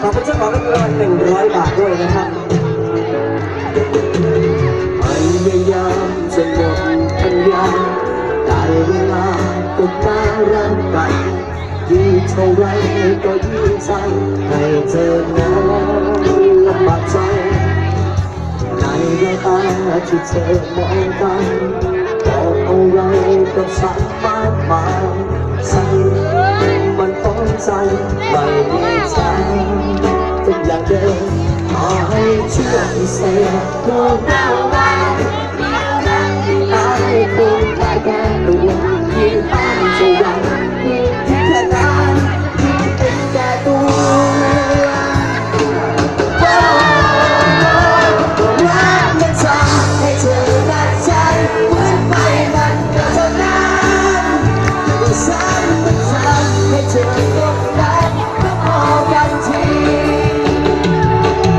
ขอบคุณเจ้าของรางวัล100 บาทด้วยนะครับพยายามจะหมดปัญญาได้เวลาก็มารักกันยิ่งเท่าไรก็ยิ่งใจให้เธอนั้นลำบากใจในแววตาที่เธอมองกันบอกอะไรกับฉันมากมายฉันมันต้องใจไม่มีใจทุกอย่างเดิมขอให้เชื่อพิเศษโลกหน้าวันอายคงได้แค่ตัวยิ่งอ้างจะยังยิ่งที่แค่นั้นยิ่งเป็นแก่ตัวรักมันทำให้เธอรักใจเหมือนไฟมันก็เท่านั้นฉันมันทำให้เธอตกหลุมก็พอกันที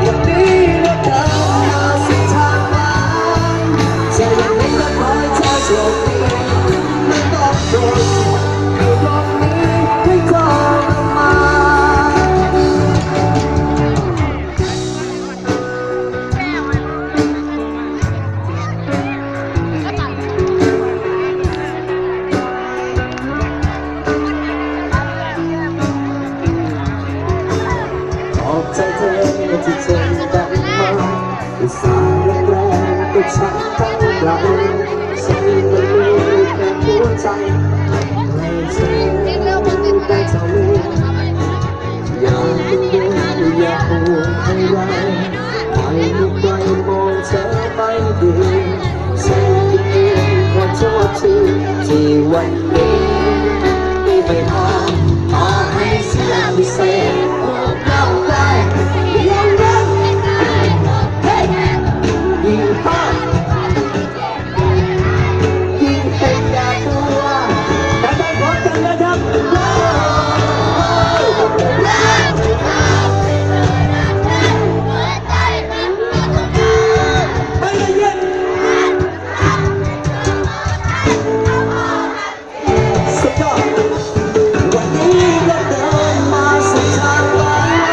วันนี้เราเดินมาสุดทางนั้นจะยังไม่ก็ขอให้เธอโชคดีไม่ต้องโดนอยู่ตรงนี้ให้ทรมานขอบใจเธอที่เธอดังมาอุตส่าห์แรงๆก็ฉันตั้งเราฉันไม่มีแค่หัวใจให้เธอได้เท่านี้อย่ากังวลอย่าห่วงอะไรไม่มีใครมองเธอไม่ดีฉันเองขอโทษทีที่วันนี้ไม่พอขอให้เสียพิเศษ